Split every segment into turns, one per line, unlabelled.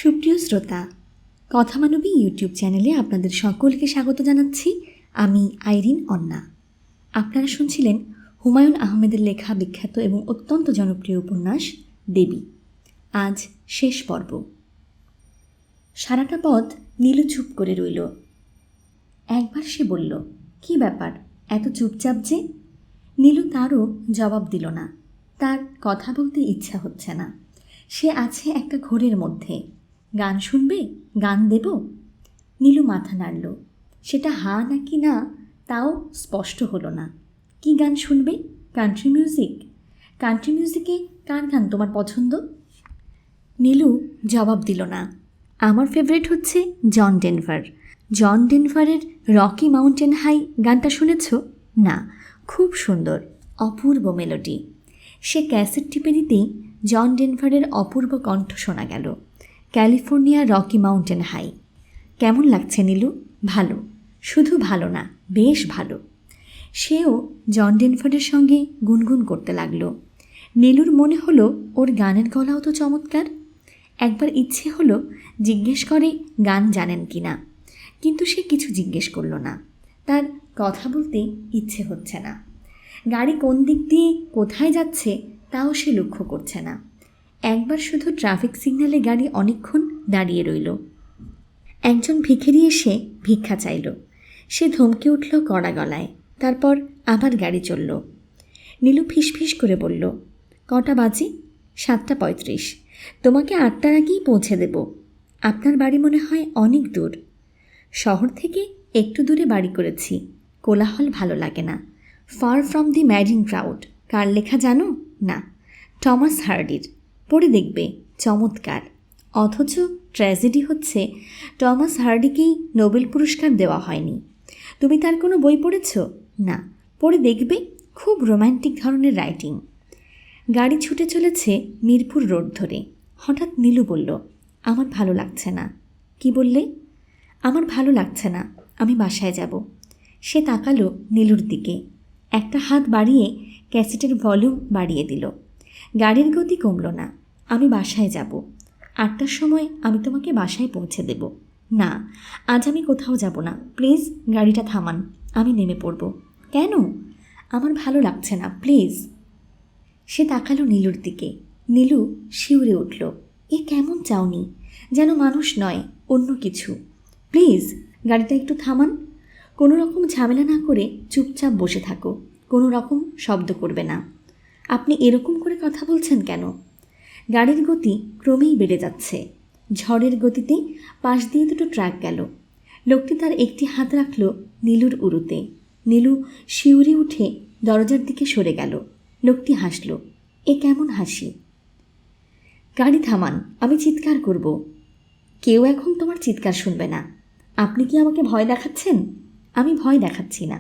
সুপ্রিয় শ্রোতা, কথামানবী ইউটিউব চ্যানেলে আপনাদের সকলকে স্বাগত জানাচ্ছি। আমি আইরিন অন্না। আপনারা শুনছিলেন হুমায়ুন আহমেদের লেখা বিখ্যাত এবং অত্যন্ত জনপ্রিয় উপন্যাস দেবী। আজ শেষ পর্ব। সারাটা পথ নীলু চুপ করে রইল। একবার সে বলল, কি ব্যাপার, এত চুপচাপ যে? নীলু তারও জবাব দিল না। তার কথা বলতে ইচ্ছা হচ্ছে না। সে আছে একটা ঘোরের মধ্যে। গান শুনবে? গান দেব? নীলু মাথা নাড়ল। সেটা হা নাকি না তাও স্পষ্ট হলো না। কি গান শুনবে? Country music? কান্ট্রি মিউজিকে কার গান তোমার পছন্দ? নীলু জবাব দিল না। আমার ফেভারিট হচ্ছে জন ডেনভার। জন ডেনভারের রকি মাউন্টেন হাই গানটা শুনেছ? না, খুব সুন্দর, অপূর্ব মেলোডি। সে ক্যাসেট টিপে দিতেই জন ডেনভারের অপূর্ব কণ্ঠ শোনা গেল। California Rocky Mountain high. কেমন লাগছে নীলু? ভালো, শুধু ভালো না, বেশ ভালো। সেও জন ডেনভারের সঙ্গে গুনগুন করতে লাগলো। নীলুর মনে হলো ওর গানের গলাও তো চমৎকার। একবার ইচ্ছে হলো জিজ্ঞেস করে গান জানেন কি না, কিন্তু সে কিছু জিজ্ঞেস করল না। তার কথা বলতে ইচ্ছে হচ্ছে না। গাড়ি কোন দিক দিয়ে কোথায় যাচ্ছে তাও সে লক্ষ্য করছে না। একবার শুধু ট্রাফিক সিগন্যালে গাড়ি অনেকক্ষণ দাঁড়িয়ে রইল। একজন ভিখিরি এসে ভিক্ষা চাইল। সে ধমকে উঠল কড়া গলায়। তারপর আবার গাড়ি চলল। নীলু ফিসফিস করে বলল, কটা বাজে? 7:35। তোমাকে 8টার আগেই পৌঁছে দেব। আপনার বাড়ি মনে হয় অনেক দূর। শহর থেকে একটু দূরে বাড়ি করেছি। কোলাহল ভালো লাগে না। Far from the madding crowd কার লেখা জানো? না, টমাস হার্ডির। পড়ে দেখবে, চমৎকার। অথচ ট্র্যাজেডি হচ্ছে টমাস হার্ডিকেই নোবেল পুরস্কার দেওয়া হয়নি। তুমি তার কোনো বই পড়েছ? না, পড়ে দেখবে, খুব রোম্যান্টিক ধরনের রাইটিং। গাড়ি ছুটে চলেছে মিরপুর রোড ধরে। হঠাৎ নীলু বলল, আমার ভালো লাগছে না। কি বললে? আমার ভালো লাগছে না, আমি বাসায় যাব। সে তাকালো নীলুর দিকে। একটা হাত বাড়িয়ে ক্যাসেটের ভলিউম বাড়িয়ে দিল। গাড়ির গতি কমল না। আমি বাসায় যাব। 8টার সময় আমি তোমাকে বাসায় পৌঁছে দেব। না, আজ আমি কোথাও যাব না। প্লিজ গাড়িটা থামান, আমি নেমে পড়ব। কেন? আমার ভালো লাগছে না, প্লিজ। সে তাকালো নীলুর দিকে। নীলু শিউরে উঠল। এ কেমন চাউনি, যেন মানুষ নয়, অন্য কিছু। প্লিজ গাড়িটা একটু থামান। কোনো রকম ঝামেলা না করে চুপচাপ বসে থাকো, কোনো রকম শব্দ করবে না। আপনি এরকম করে কথা বলছেন কেন? গাড়ির গতি ক্রমেই বেড়ে যাচ্ছে। ঝড়ের গতিতে পাশ দিয়ে দুটো ট্রাক গেল। লোকটি তার একটি হাত রাখল নীলুর উরুতে। নীলু শিউরে উঠে দরজার দিকে সরে গেল। লোকটি হাসল। এ কেমন হাসি? গাড়ি থামান, আমি চিৎকার করব। কেউ এখন তোমার চিৎকার শুনবে না। আপনি কি আমাকে ভয় দেখাচ্ছেন? আমি ভয় দেখাচ্ছি না।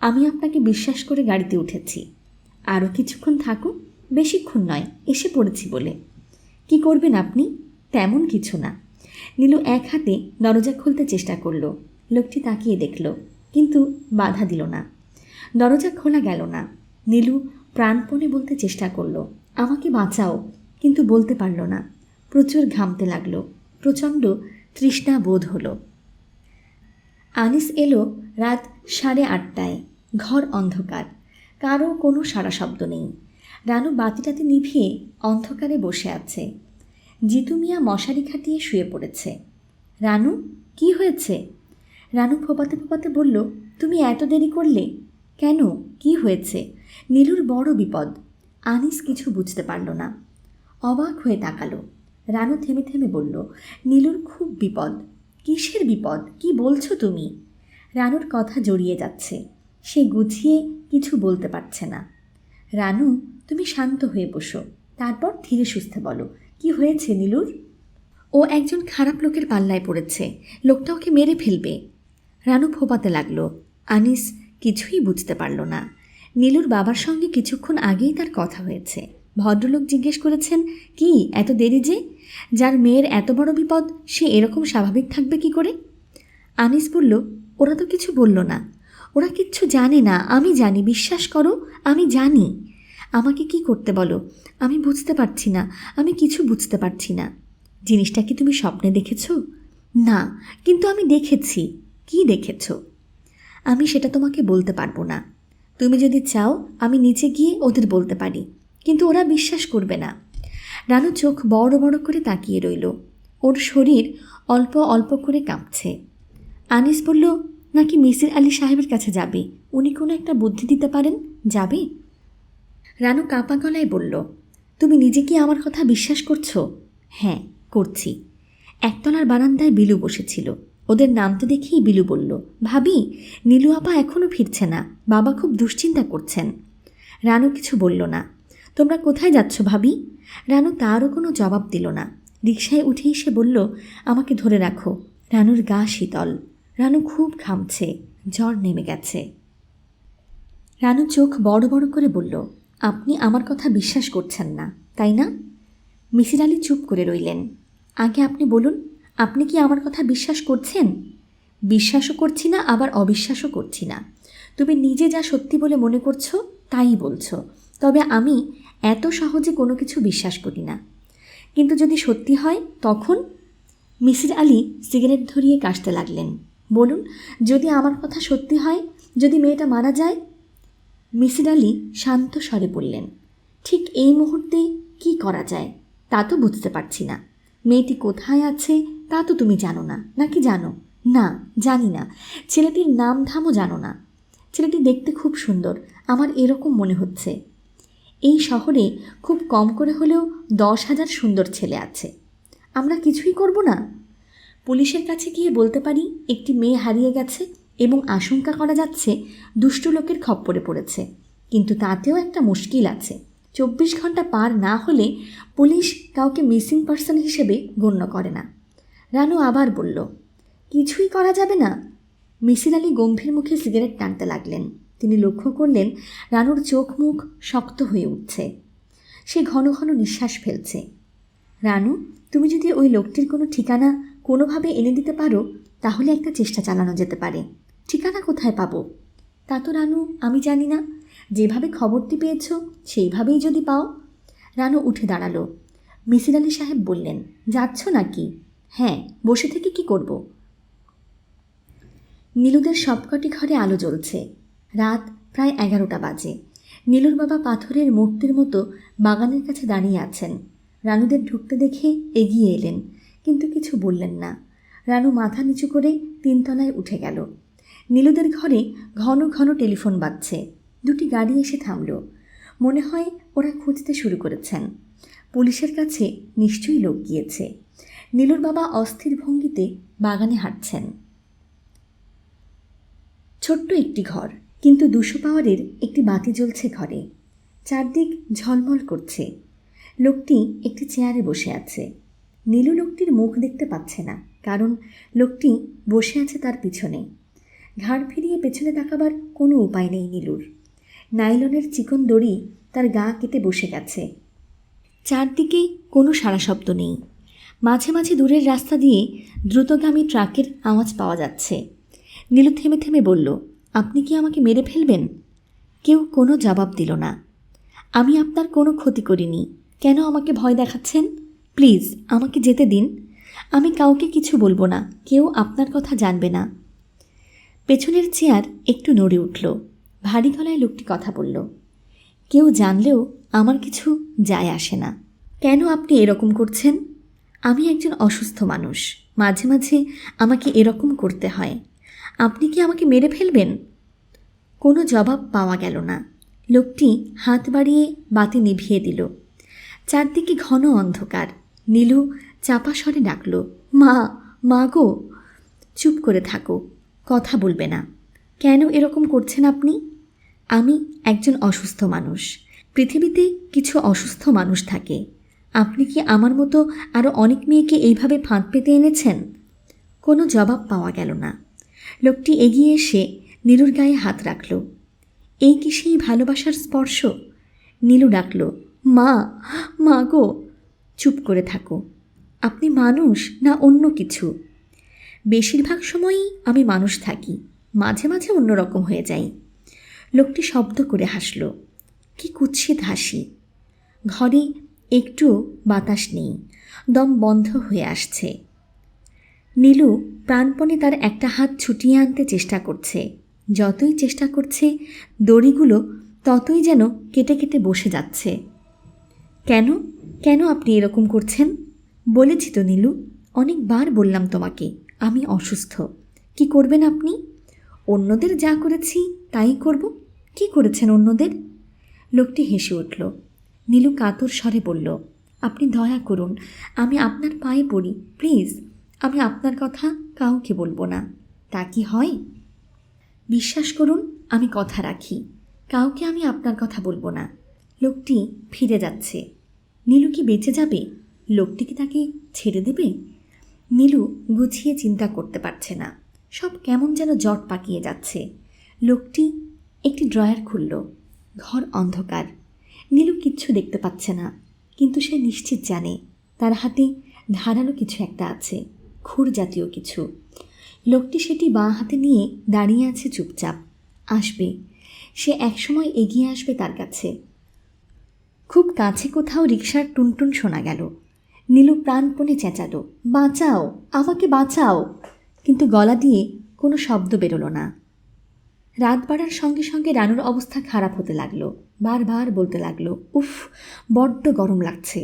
আমি আপনাকে বিশ্বাস করে গাড়িতে উঠেছি। আরও কিছুক্ষণ থাকুন, বেশিক্ষণ নয়, এসে পড়েছি বলে। কি করবেন আপনি? তেমন কিছু না। নীলু এক হাতে দরজা খুলতে চেষ্টা করল। লোকটি তাকিয়ে দেখল, কিন্তু বাধা দিল না। দরজা খোলা গেল না। নীলু প্রাণপণে বলতে চেষ্টা করল, আমাকে বাঁচাও, কিন্তু বলতে পারল না। প্রচুর ঘামতে লাগল। প্রচণ্ড তৃষ্ণা বোধ হলো। আনিস এলো রাত 8:30টায়। ঘর অন্ধকার, কারও কোনো সাড়া শব্দ নেই। রানু বাতিটাতে নিভিয়ে অন্ধকারে বসে আছে। জিতু মিয়া মশারি খাটিয়ে শুয়ে পড়েছে। রানু, কি হয়েছে? রানু ফোপাতে ফোপাতে বলল, তুমি এত দেরি করলে কেন? কি হয়েছে? নীলুর বড় বিপদ। আনিস কিছু বুঝতে পারল না। অবাক হয়ে তাকালো। রানু থেমে থেমে বলল, নীলুর খুব বিপদ। কিসের বিপদ? কি বলছো তুমি? রানুর কথা জড়িয়ে যাচ্ছে। সে গুছিয়ে কিছু বলতে পারছে না। রানু, তুমি শান্ত হয়ে বসো, তারপর ধীরে সুস্থে বলো, কি হয়েছে নীলুর? ও একজন খারাপ লোকের পাল্লায় পড়েছে। লোকটা ওকে মেরে ফেলবে। রানু ফোপাতে লাগলো। আনিস কিছুই বুঝতে পারল না। নীলুর বাবার সঙ্গে কিছুক্ষণ আগেই তার কথা হয়েছে। ভদ্রলোক জিজ্ঞেস করেছেন, কি এত দেরি যে? যার মেয়ের এত বড় বিপদ, সে এরকম স্বাভাবিক থাকবে কি করে? আনিস বলল, ওরা তো কিছু বলল না। ওরা কিচ্ছু জানে না, আমি জানি, বিশ্বাস করো, আমি জানি। আমাকে কি করতে বলো? আমি বুঝতে পারছি না, আমি কিছু বুঝতে পারছি না। জিনিসটা কি তুমি স্বপ্নে দেখেছ? না, কিন্তু আমি দেখেছি। কি দেখেছ? আমি সেটা তোমাকে বলতে পারবো না। তুমি যদি চাও আমি নিচে গিয়ে ওদের বলতে পারি, কিন্তু ওরা বিশ্বাস করবে না। রানু চোখ বড় বড় করে তাকিয়ে রইল। ওর শরীর অল্প অল্প করে কাঁপছে। আনিস বলল, নাকি মিসির আলি সাহেবের কাছে যাবে? উনি কোনো একটা বুদ্ধি দিতে পারেন। যাবে? রানু কাঁপা গলায় বলল, তুমি নিজে কি আমার কথা বিশ্বাস করছো? হ্যাঁ, করছি। একতলার বারান্দায় বিলু বসেছিল। ওদের নামতে দেখেই বিলু বলল, ভাবি, নীলু আপা এখনও ফিরছে না। বাবা খুব দুশ্চিন্তা করছেন। রানু কিছু বলল না। তোমরা কোথায় যাচ্ছ ভাবি? রানু তারও কোনো জবাব দিল না। রিকশায় উঠেই সে বলল, আমাকে ধরে রাখো। রানুর গা শীতল। রানু খুব ঘামছে, জ্বর নেমে গেছে। রানু চোখ বড় বড় করে বলল, আপনি আমার কথা বিশ্বাস করছেন না, তাই না? মিসির আলি চুপ করে রইলেন। আগে আপনি বলুন, আপনি কি আমার কথা বিশ্বাস করছেন? বিশ্বাসও করছি না, আবার অবিশ্বাসও করছি না। তুমি নিজে যা সত্যি বলে মনে করছো তাই বলছো, তবে আমি এত সহজে কোনো কিছু বিশ্বাস করি না। কিন্তু যদি সত্যি হয় তখন? মিসির আলি সিগারেট ধরিয়ে কাশতে লাগলেন। বলুন, যদি আমার কথা সত্যি হয়, যদি মেয়েটা মারা যায়? মিসির আলি শান্ত স্বরে বললেন, ঠিক এই মুহূর্তে কি করা যায় তা তো বুঝতে পারছি না। মেয়েটি কোথায় আছে তা তো তুমি জানো না, নাকি জানো? না, জানি না। ছেলেটির নাম ধামও জানো না। ছেলেটি দেখতে খুব সুন্দর, আমার এরকম মনে হচ্ছে। এই শহরে খুব কম করে হলেও 10,000 সুন্দর ছেলে আছে। আমরা কিছুই করব না? পুলিশের কাছে গিয়ে বলতে পারি একটি মেয়ে হারিয়ে গেছে এবং আশঙ্কা করা যাচ্ছে দুষ্ট লোকের খপ্পরে পড়েছে, কিন্তু তাতেও একটা মুশকিল আছে। 24 ঘন্টা পার না হলে পুলিশ কাউকে মিসিং পার্সন হিসেবে গণ্য করে না। রানু আবার বলল, কিছুই করা যাবে না? মিসির আলি গম্ভীর মুখে সিগারেট টানতে লাগলেন। তিনি লক্ষ্য করলেন রানুর চোখ মুখ শক্ত হয়ে উঠছে। সে ঘন ঘন নিঃশ্বাস ফেলছে। রানু, তুমি যদি ওই লোকটির কোনো ঠিকানা কোনোভাবে এনে দিতে পারো তাহলে একটা চেষ্টা চালানো যেতে পারে। ঠিকানা কোথায় পাবো? তা তো রানু আমি জানি না। যেভাবে খবরটি পেয়েছ সেইভাবেই যদি পাও। রানু উঠে দাঁড়ালো। মিসির আলি সাহেব বললেন, যাচ্ছ নাকি? হ্যাঁ, বসে থেকে কি করব? নীলুদের সবকটি ঘরে আলো জ্বলছে। রাত প্রায় 11টা বাজে। নীলুর বাবা পাথরের মূর্তির মতো বাগানের কাছে দাঁড়িয়ে আছেন। রানুদের ঢুকতে দেখে এগিয়ে এলেন, কিন্তু কিছু বললেন না। রানু মাথা নিচু করে 3 তলায় উঠে গেল। নীলুদের ঘরে ঘন ঘন টেলিফোন বাজছে। 2টি গাড়ি এসে থামল। মনে হয় ওরা খুঁজতে শুরু করেছেন। পুলিশের কাছে নিশ্চয়ই লোক গিয়েছে। নীলুর বাবা অস্থির ভঙ্গিতে বাগানে হাঁটছেন। ছোট্ট একটি ঘর, কিন্তু 200 পাওয়ারের একটি বাতি জ্বলছে ঘরে। চারদিক ঝলমল করছে। লোকটি একটি চেয়ারে বসে আছে। নীলু লোকটির মুখ দেখতে পাচ্ছে না, কারণ লোকটি বসে আছে তার পিছনে। ঘাড় ফিরিয়ে পেছনে তাকাবার কোনো উপায় নেই নীলুর। নাইলনের চিকন দড়ি তার গা কেটে বসে গেছে। চারদিকে কোনো সাড়া শব্দ নেই। মাঝে মাঝে দূরের রাস্তা দিয়ে দ্রুতগামী ট্রাকের আওয়াজ পাওয়া যাচ্ছে। নীলু থেমে থেমে বলল, আপনি কি আমাকে মেরে ফেলবেন? কেউ কোনো জবাব দিল না। আমি আপনার কোনো ক্ষতি করিনি, কেন আমাকে ভয় দেখাচ্ছেন? প্লিজ আমাকে যেতে দিন। আমি কাউকে কিছু বলবো না, কেউ আপনার কথা জানবে না। পেছনের চেয়ার একটু নড়ে উঠল। ভারী গলায় লোকটি কথা বলল, কেউ জানলেও আমার কিছু যায় আসে না। কেন আপনি এরকম করছেন? আমি একজন অসুস্থ মানুষ, মাঝে মাঝে আমাকে এরকম করতে হয়। আপনি কি আমাকে মেরে ফেলবেন? কোনো জবাব পাওয়া গেল না। লোকটি হাত বাড়িয়ে বাতি নিভিয়ে দিল। চারদিকে ঘন অন্ধকার। নীলু চাপা স্বরে ডাকল, মা, মা গো। চুপ করে থাকো, কথা বলবে না। কেন এরকম করছেন আপনি? আমি একজন অসুস্থ মানুষ। পৃথিবীতে কিছু অসুস্থ মানুষ থাকে। আপনি কি আমার মতো আরও অনেক মেয়েকে এইভাবে ফাঁদ পেতে এনেছেন? কোনো জবাব পাওয়া গেল না। লোকটি এগিয়ে এসে নীলুর গায়ে হাত রাখল। এই কি সেই ভালোবাসার স্পর্শ? নীলু ডাকল, মা, মা গো। চুপ করে থাকো। আপনি মানুষ না অন্য কিছু? বেশিরভাগ সময়ই আমি মানুষ থাকি, মাঝে মাঝে অন্যরকম হয়ে যাই। লোকটি শব্দ করে হাসল। কি কুৎসিত হাসি। ঘরে একটু বাতাস নেই, দম বন্ধ হয়ে আসছে। নীলু প্রাণপণে তার একটা হাত ছুটিয়ে আনতে চেষ্টা করছে। যতই চেষ্টা করছে দড়িগুলো ততই যেন কেটে কেটে বসে যাচ্ছে। কেন কেন আপনি এরকম করছেন? বলেছি তো নীলু, অনেকবার বললাম তোমাকে আমি অসুস্থ। কি করবেন আপনি? অন্যদের যা করেছি তাই করব। কি করেছেন অন্যদের? লোকটি হেসে উঠল। নীলু কাতর স্বরে বলল, আপনি দয়া করুন, আমি আপনার পায়ে পড়ি প্লিজ। আমি আপনার কথা কাউকে বলবো না। তা কি হয়? বিশ্বাস করুন, আমি কথা রাখি, কাউকে আমি আপনার কথা বলবো না। লোকটি ফিরে যাচ্ছে। নীলু কি বেঁচে যাবে? লোকটি কি তাকে ছেড়ে দেবে? নীলু গুছিয়ে চিন্তা করতে পারছে না। সব কেমন যেন জট পাকিয়ে যাচ্ছে। লোকটি একটি ড্রয়ার খুলল। ঘর অন্ধকার। নীলু কিচ্ছু দেখতে পাচ্ছে না, কিন্তু সে নিশ্চিত জানে তার হাতে ধারালো কিছু একটা আছে, খুর জাতীয় কিছু। লোকটি সেটি বাঁ হাতে নিয়ে দাঁড়িয়ে আছে চুপচাপ। আসবে, সে একসময় এগিয়ে আসবে তার কাছে। খুব কাছে কোথাও রিকশার টুনটুন শোনা গেল। নীলু প্রাণপণে চেঁচালো, বাঁচাও, আমাকে বাঁচাও, কিন্তু গলা দিয়ে কোনো শব্দ বেরোলো না। রাত বাড়ার সঙ্গে সঙ্গে রানুর অবস্থা খারাপ হতে লাগলো। বারবার বলতে লাগলো, উফ, বড্ড গরম লাগছে।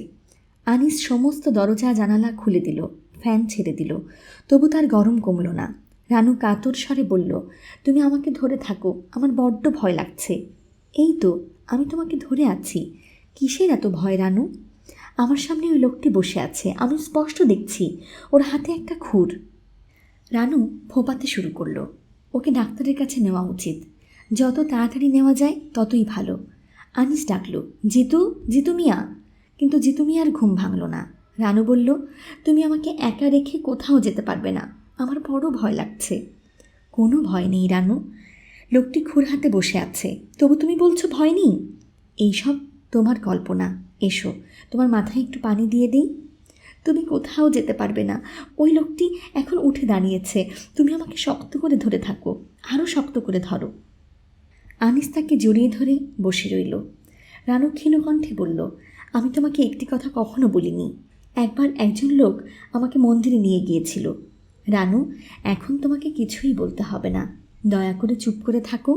আনিস সমস্ত দরজা জানালা খুলে দিল, ফ্যান ছেড়ে দিল, তবু তার গরম কমল না। রানু কাতর স্বরে বলল, তুমি আমাকে ধরে থাকো, আমার বড্ড ভয় লাগছে। এই তো আমি তোমাকে ধরে আছি, কিসের এত ভয় রানু? আমার সামনে ওই লোকটি বসে আছে, আমি স্পষ্ট দেখছি, ওর হাতে একটা খুর। রানু ফোঁপাতে শুরু করলো। ওকে ডাক্তারের কাছে নেওয়া উচিত, যত তাড়াতাড়ি নেওয়া যায় ততই ভালো। আনিস ডাকলো, জিতু, জিতু মিয়া। কিন্তু জিতু মিয়ার ঘুম ভাঙল না। রানু বলল, তুমি আমাকে একা রেখে কোথাও যেতে পারবে না, আমার বড় ভয় লাগছে। কোনো ভয় নেই রানু, লোকটি খুর হাতে বসে আছে, তবু তুমি বলছো ভয় নেই? এইসব তোমার কল্পনা। এসো, তোমার মাথায় একটু পানি দিয়ে দিই। তুমি কোথাও যেতে পারবে না, ওই লোকটি এখন উঠে দাঁড়িয়েছে, তুমি আমাকে শক্ত করে ধরে থাকো, আরও শক্ত করে ধরো। আনিস তাকে জড়িয়ে ধরে বসে রইল। রানু ক্ষীণকণ্ঠে বলল, আমি তোমাকে একটি কথা কখনো বলিনি। একবার একজন লোক আমাকে মন্দিরে নিয়ে গিয়েছিল। রানু, এখন তোমাকে কিছুই বলতে হবে না, দয়া করে চুপ করে থাকো।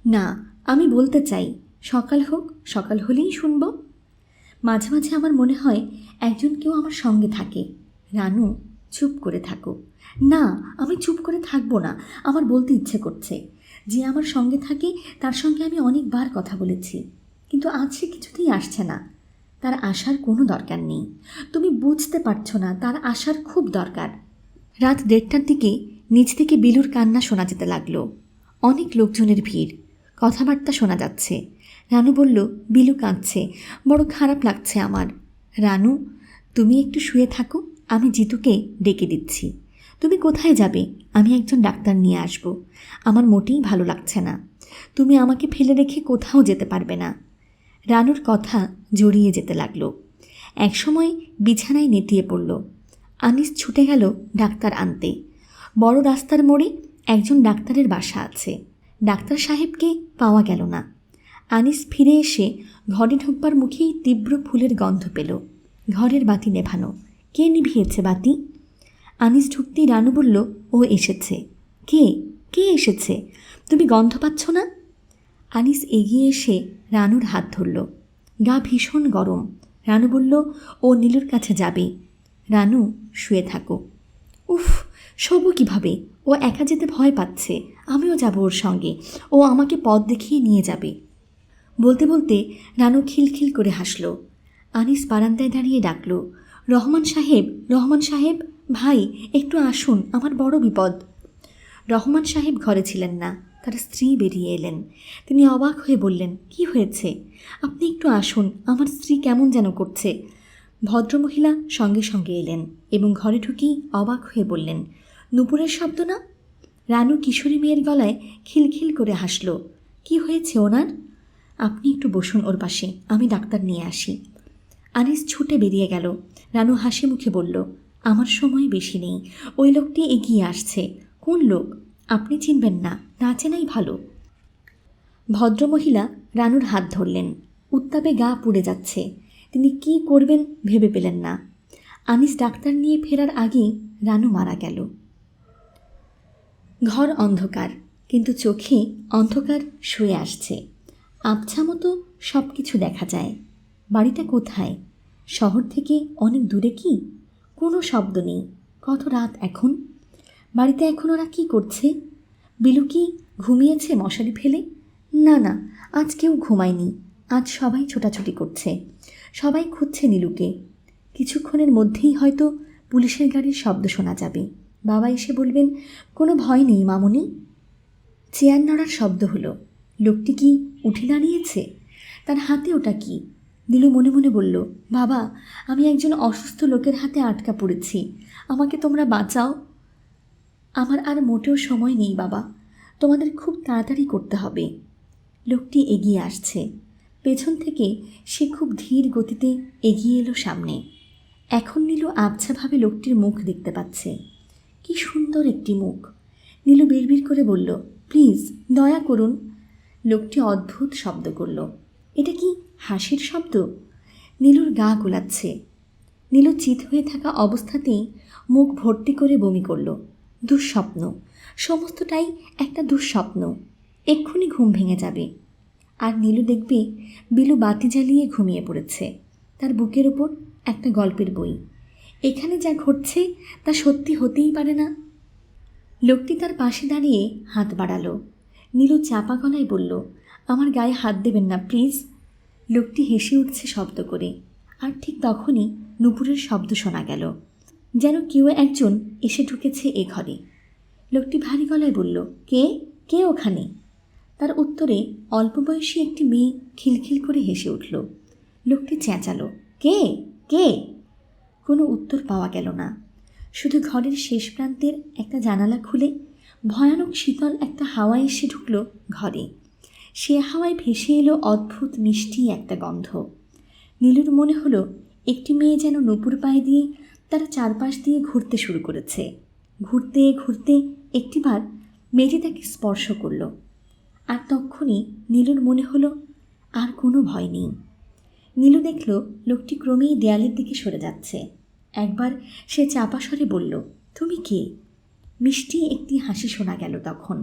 না, আমি বলতে চাই, সকাল হোক, সকাল হলেই শুনব। মাঝে মাঝে আমার মনে হয় একজন কেউ আমার সঙ্গে থাকে। রানু, চুপ করে থাকো। না, আমি চুপ করে থাকবো না, আমার বলতে ইচ্ছে করছে। যে আমার সঙ্গে থাকে তার সঙ্গে আমি অনেকবার কথা বলেছি, কিন্তু আজ সে কিছুতেই আসছে না। তার আসার কোনো দরকার নেই, তুমি বুঝতে পারছো না, তার আসার খুব দরকার। রাত 1:30টার দিকে নিচ থেকে বিলুর কান্না শোনা যেতে লাগলো। অনেক লোকজনের ভিড়, কথাবার্তা শোনা যাচ্ছে। রানু বলল, বিলু কাঁদছে, বড় খারাপ লাগছে আমার। রানু, তুমি একটু শুয়ে থাকো, আমি জিতুকে ডেকে দিচ্ছি। তুমি কোথায় যাবে? আমি একজন ডাক্তার নিয়ে আসব। আমার মোটেই ভালো লাগছে না, তুমি আমাকে ফেলে রেখে কোথাও যেতে পারবে না। রানুর কথা জড়িয়ে যেতে লাগলো। একসময় বিছানায় নেতিয়ে পড়ল। আনিস ছুটে গেল ডাক্তার আনতে। বড় রাস্তার মোড়ে একজন ডাক্তারের বাসা আছে। ডাক্তার সাহেবকে পাওয়া গেল না। আনিস ফিরে এসে ঘরে ঢুকবার মুখেই তীব্র ফুলের গন্ধ পেল। ঘরের বাতি নেভানো। কে নিভিয়েছে বাতি? আনিস ঢুকতেই রানু বলল, ও এসেছে। কে? কে এসেছে? তুমি গন্ধ পাচ্ছ না? আনিস এগিয়ে এসে রানুর হাত ধরল। গা ভীষণ গরম। রানু বলল, ও নীলুর কাছে যাবে। রানু, শুয়ে থাকো। উফ, শোবো কীভাবে? ও একা যেতে ভয় পাচ্ছে, আমিও যাব ওর সঙ্গে, ও আমাকে পথ দেখিয়ে নিয়ে যাবে। বলতে বলতে রানু খিলখিল করে হাসল। আনিস বারান্দায় দাঁড়িয়ে ডাকল, রহমান সাহেব, রহমান সাহেব, ভাই একটু আসুন, আমার বড় বিপদ। রহমান সাহেব ঘরে ছিলেন না, তার স্ত্রী বেরিয়ে এলেন। তিনি অবাক হয়ে বললেন, কি হয়েছে? আপনি একটু আসুন, আমার স্ত্রী কেমন যেন করছে। ভদ্রমহিলা সঙ্গে সঙ্গে এলেন এবং ঘরে ঢুকেই অবাক হয়ে বললেন, নুপুরের শব্দ না? রানু কিশোরী মেয়ের গলায় খিলখিল করে হাসল। কি হয়েছে ওনার? আপনি একটু বসুন ওর পাশে, আমি ডাক্তার নিয়ে আসি। আনিস ছুটে বেরিয়ে গেল। রানু হাসি মুখে বলল, আমার সময় বেশি নেই, ওই লোকটি এগিয়ে আসছে। কোন লোক? আপনি চিনবেন না, না চেনাই ভালো। ভদ্রমহিলা রানুর হাত ধরলেন। উত্তাপে গা পুড়ে যাচ্ছে। তিনি কি করবেন ভেবে পেলেন না। আনিস ডাক্তার নিয়ে ফেরার আগেই রানু মারা গেল। ঘর অন্ধকার, কিন্তু চোখে অন্ধকার শুয়ে আসছে। আবছা মতো সব কিছু দেখা যায়। বাড়িটা কোথায়? শহর থেকে অনেক দূরে কি? কোনো শব্দ নেই। কত রাত এখন? বাড়িতে এখন ওরা কী করছে? বিলু কি ঘুমিয়েছে মশারি ফেলে? না না, আজ কেউ ঘুমায়নি। আজ সবাই ছোটাছুটি করছে, সবাই খুঁজছে নীলুকে। কিছুক্ষণের মধ্যেই হয়তো পুলিশের গাড়ির শব্দ শোনা যাবে। বাবা এসে বলবেন, কোনো ভয় নেই মামুনি। চেয়ার নড়ার শব্দ হলো। লোকটি কি উঠে দাঁড়িয়েছে? তার হাতে ওটা কি? নীলু মনে মনে বলল, বাবা, আমি একজন অসুস্থ লোকের হাতে আটকা পড়েছি, আমাকে তোমরা বাঁচাও। আমার আর মোটেও সময় নেই বাবা, তোমাদের খুব তাড়াতাড়ি করতে হবে। লোকটি এগিয়ে আসছে। পেছন থেকে সে খুব ধীর গতিতে এগিয়ে এলো সামনে। এখন নীলু আবছাভাবে লোকটির মুখ দেখতে পাচ্ছে। কি সুন্দর একটি মুখ। নীলু বিড়বিড় করে বলল, প্লিজ দয়া করুন। লোকটি অদ্ভুত শব্দ করল। এটা কি হাসির শব্দ? নীলুর গা গোলাচ্ছে। নীলু চিত হয়ে থাকা অবস্থাতেই মুখ ভর্তি করে বমি করল। দুঃস্বপ্ন, সমস্তটাই একটা দুঃস্বপ্ন। এক্ষুনি ঘুম ভেঙে যাবে। আর নীলু দেখবে বিলু বাতি জ্বালিয়ে ঘুমিয়ে পড়েছে। তার বুকের ওপর একটা গল্পের বই। এখানে যা ঘটছে তা সত্যি হতেই পারে না। লোকটি তার পাশে দাঁড়িয়ে হাত বাড়ালো। নীলু চাপা গলায় বলল, আমার গায়ে হাত দেবেন না প্লিজ। লোকটি হেসে উঠছে শব্দ করে। আর ঠিক তখনই নুপুরের শব্দ শোনা গেল, যেন কেউ একজন এসে ঢুকেছে এ ঘরে। লোকটি ভারী গলায় বলল, কে কে ওখানে? তার উত্তরে অল্প বয়সী একটি মেয়ে খিলখিল করে হেসে উঠল। লোকটি চেঁচালো, কে কে? কোনো উত্তর পাওয়া গেল না। শুধু ঘরের শেষ প্রান্তের একটা জানালা খুলে ভয়ানক শীতল একটা হাওয়া এসে ঢুকল ঘরে। সে হাওয়ায় ভেসে এলো অদ্ভুত মিষ্টি একটা গন্ধ। নীলুর মনে হলো একটি মেয়ে যেন নূপুর পায়ে দিয়ে তার চারপাশ দিয়ে ঘুরতে শুরু করেছে। ঘুরতে ঘুরতে একটিবার মেয়েটি তাকে স্পর্শ করল। আর তক্ষুনি নীলুর মনে হলো আর কোনো ভয় নেই। নীলু দেখল লোকটি ক্রমেই দেয়ালের দিকে সরে যাচ্ছে। একবার সে চাপা স্বরে বলল, তুমি কে? মিষ্টি একটি হাসি শোনা গেল তখন।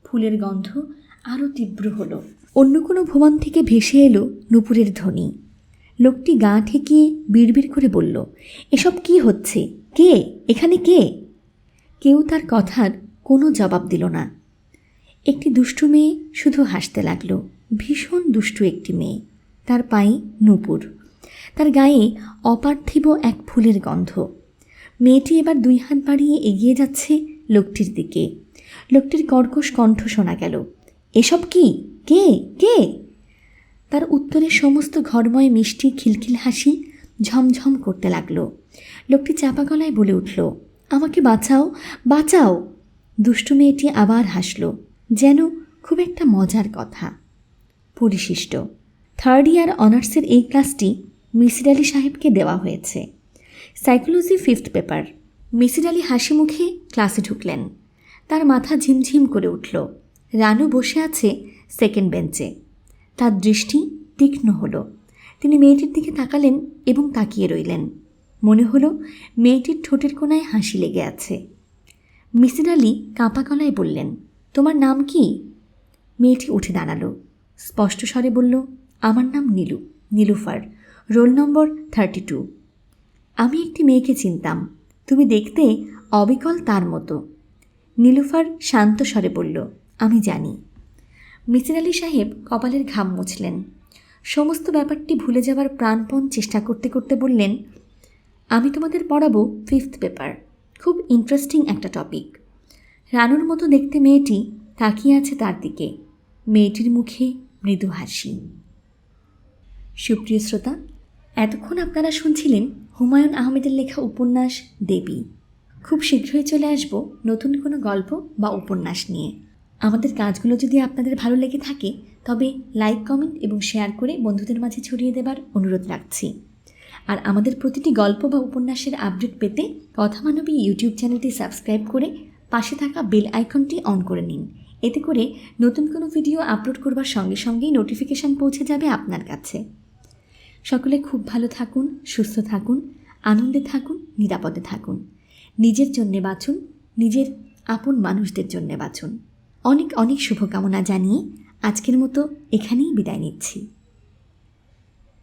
ফুলের গন্ধ আরও তীব্র হলো। অন্য কোনো ভুবন থেকে ভেসে এলো নূপুরের ধ্বনি। লোকটি গা ঠেকিয়ে বিড়বিড় করে বলল, এসব কি হচ্ছে? কে এখানে? কে? কেউ তার কথার কোনো জবাব দিল না। একটি দুষ্টু মেয়ে শুধু হাসতে লাগলো। ভীষণ দুষ্টু একটি মেয়ে। তার পায়ে নূপুর, তার গায়ে অপার্থিব এক ফুলের গন্ধ। মেয়েটি এবার দুই হাত বাড়িয়ে এগিয়ে যাচ্ছে লোকটির দিকে। লোকটির কর্কশ কণ্ঠ শোনা গেল, এসব কি? কে কে? তার উত্তরে সমস্ত ঘরময় মিষ্টি খিলখিল হাসি ঝমঝম করতে লাগলো। লোকটি চাপা গলায় বলে উঠল, আমাকে বাঁচাও, বাঁচাও। দুষ্টু মেয়েটি আবার হাসল, যেন খুব একটা মজার কথা। পরিশিষ্ট 3rd ইয়ার অনার্সের এই ক্লাসটি মিসির আলি সাহেবকে দেওয়া হয়েছে। Psychology 5th paper. Misir Ali হাসি মুখে ক্লাসে ঢুকলেন। তার মাথা ঝিমঝিম করে উঠল। রানু বসে আছে 2nd বেঞ্চে। তার দৃষ্টি তীক্ষ্ণ হলো। তিনি মেয়েটির দিকে তাকালেন এবং তাকিয়ে রইলেন। মনে হলো মেয়েটির ঠোঁটের কোণায় হাসি লেগে আছে। মিসির আলি কাঁপা গলায় বললেন, তোমার নাম কি? মেয়েটি উঠে দাঁড়ালো। স্পষ্ট স্বরে বলল, আমার নাম নীলু, নীলুফার, রোল নম্বর 32। আমি একটি মেয়েকে চিনতাম, তুমি দেখতে অবিকল তার মতো। নীলুফার শান্ত স্বরে বলল, আমি জানি। মিসির আলি সাহেব কপালের ঘাম মুছলেন। সমস্ত ব্যাপারটি ভুলে যাবার প্রাণপণ চেষ্টা করতে করতে বললেন, আমি তোমাদের পড়াবো 5th পেপার। খুব ইন্টারেস্টিং একটা টপিক। রানুর মতো দেখতে মেয়েটি তাকিয়ে আছে তার দিকে। মেয়েটির মুখে মৃদু হাসি। সুপ্রিয় শ্রোতা, এতক্ষণ আপনারা শুনছিলেন হুমায়ুন আহমেদের লেখা উপন্যাস দেবী। খুব শীঘ্রই চলে আসব নতুন কোনো গল্প বা উপন্যাস নিয়ে। আমাদের কাজগুলো যদি আপনাদের ভালো লেগে থাকে তবে লাইক, কমেন্ট এবং শেয়ার করে বন্ধুদের মাঝে ছড়িয়ে দেবার অনুরোধ রাখছি। আর আমাদের প্রতিটি গল্প বা উপন্যাসের আপডেট পেতে কথামানবী ইউটিউব চ্যানেলটি সাবস্ক্রাইব করে পাশে থাকা বেল আইকনটি অন করে নিন। এতে করে নতুন কোনো ভিডিও আপলোড করবার সঙ্গে সঙ্গেই নোটিফিকেশান পৌঁছে যাবে আপনার কাছে। সকলে খুব ভালো থাকুন, সুস্থ থাকুন, আনন্দে থাকুন, নিরাপদে থাকুন। নিজের জন্যে বাঁচুন, নিজের আপন মানুষদের জন্যে বাঁচুন। অনেক অনেক শুভকামনা জানিয়ে আজকের মতো এখানেই বিদায় নিচ্ছি।